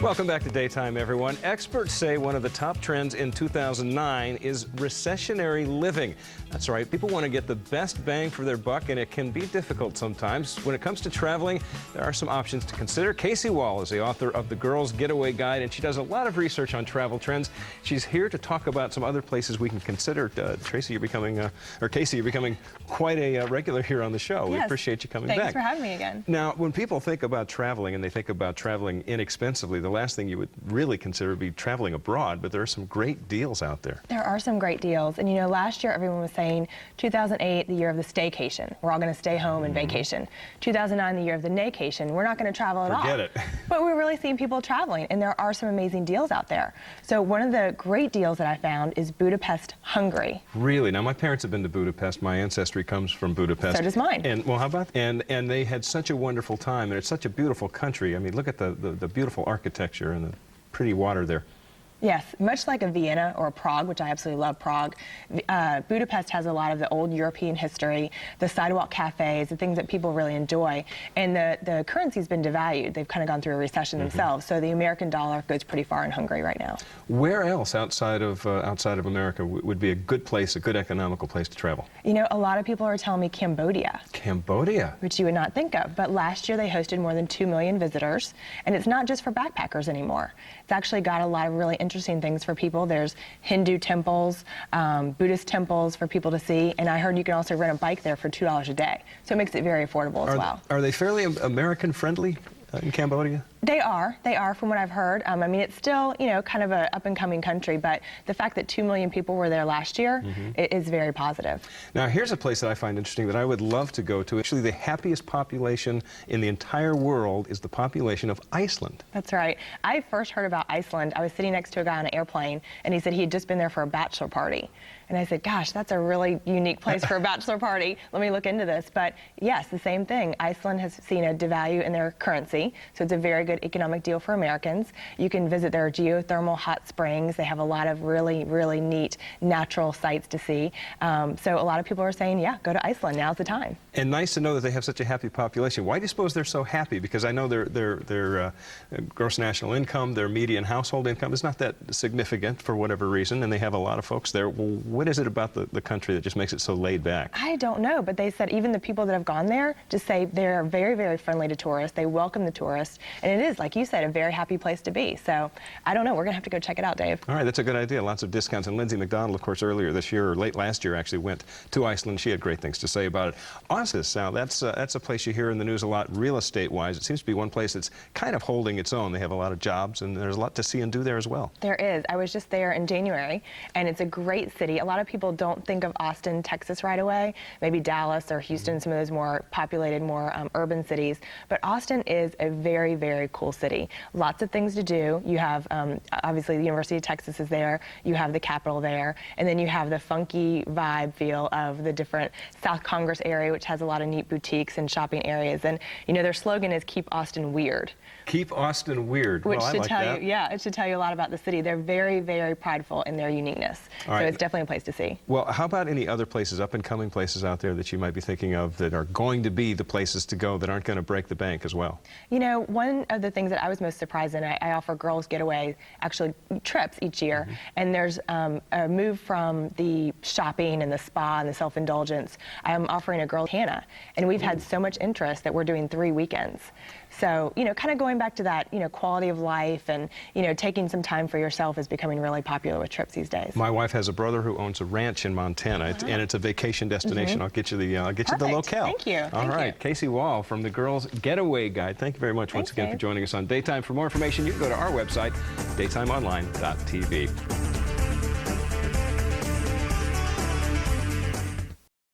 Welcome back to Daytime, everyone. Experts say one of the top trends in 2009 is recessionary living. That's right. People want to get the best bang for their buck, and it can be difficult sometimes. When it comes to traveling, there are some options to consider. Casey Wohl is the author of the Girls Getaway Guide, and she does a lot of research on travel trends. She's here to talk about some other places we can consider. Casey, you're becoming quite a regular here on the show. Yes. We appreciate you coming back. Thanks for having me again. Now, when people think about traveling and they think about traveling inexpensively, the last thing you would really consider would be traveling abroad, but there are some great deals out there. There are some great deals. And you know, last year everyone was saying 2008, the year of the staycation. We're all going to stay home and vacation. 2009, the year of the naycation. We're not going to travel at all. Forget it. But we're really seeing people traveling, and there are some amazing deals out there. So one of the great deals that I found is Budapest, Hungary. Really? Now, my parents have been to Budapest. My ancestry comes from Budapest. So does mine. And, well, how about, and they had such a wonderful time, and it's such a beautiful country. I mean, look at the beautiful architecture and the pretty water there. Yes, much like a Vienna or a Prague, which I absolutely love Prague, Budapest has a lot of the old European history, the sidewalk cafes, the things that people really enjoy. And the currency's been devalued. They've kind of gone through a recession themselves. So the American dollar goes pretty far in Hungary right now. Where else outside of America would be a good place, a good economical place to travel? You know, a lot of people are telling me Cambodia. Cambodia? Which you would not think of. But last year they hosted more than 2 million visitors. And it's not just for backpackers anymore. It's actually got a lot of really interesting things for people. There's Hindu temples, Buddhist temples for people to see, and I heard you can also rent a bike there for $2 a day. So it makes it very affordable as well. Are they fairly American friendly in Cambodia? They are from what I've heard. I mean, it's still, you know, kind of an up-and-coming country, but the fact that 2 million people were there last year is very positive. Now, here's a place that I find interesting that I would love to go to. Actually, the happiest population in the entire world is the population of Iceland. That's right. I first heard about Iceland. I was sitting next to a guy on an airplane, and he said he had just been there for a bachelor party. And I said, gosh, that's a really unique place for a bachelor party. Let me look into this. But yes, the same thing. Iceland has seen a devalue in their currency, so it's a very good economic deal for Americans. You can visit their geothermal hot springs. They have a lot of really, really neat natural sights to see. So a lot of people are saying, yeah, go to Iceland. Now's the time. And nice to know that they have such a happy population. Why do you suppose they're so happy? Because I know their gross national income, their median household income is not that significant for whatever reason, and they have a lot of folks there. Well, what is it about the country that just makes it so laid back? I don't know, but they said even the people that have gone there just say they're very, very friendly to tourists. They welcome the tourists, and it is, like you said, a very happy place to be. So I don't know. We're going to have to go check it out, Dave. All right, that's a good idea. Lots of discounts. And Lindsay McDonald, of course, earlier this year, or late last year, actually went to Iceland. She had great things to say about it. Ossis, now that's a place you hear in the news a lot, real estate-wise. It seems to be one place that's kind of holding its own. They have a lot of jobs, and there's a lot to see and do there as well. There is. I was just there in January, and it's a great city. A lot of people don't think of Austin, Texas right away, maybe Dallas or Houston, some of those more populated, more urban cities. But Austin is a very, very cool city. Lots of things to do. You have, obviously, the University of Texas is there. You have the Capitol there. And then you have the funky vibe feel of the different South Congress area, which has a lot of neat boutiques and shopping areas. And, you know, their slogan is Keep Austin Weird. Keep Austin Weird. Which well, I should like tell that. you, yeah, it should tell you a lot about the city. They're very, very prideful in their uniqueness. All right. So it's definitely a place to see. Well, how about any other places, up-and-coming places out there that you might be thinking of that are going to be the places to go that aren't going to break the bank as well? You know, one of the things that I was most surprised in, I offer Girls Getaway actually trips each year, and there's a move from the shopping and the spa and the self-indulgence. I'm offering a Girls Hannah, and we've had so much interest that we're doing 3 weekends. So, you know, kind of going back to that, you know, quality of life and, you know, taking some time for yourself is becoming really popular with trips these days. My wife has a brother who owns a ranch in Montana, and it's a vacation destination. I'll get you the locale. Thank you. All right, Casey Wohl from the Girls Getaway Guide. Thank you very much once again for joining us on Daytime. For more information, you can go to our website, daytimeonline.tv.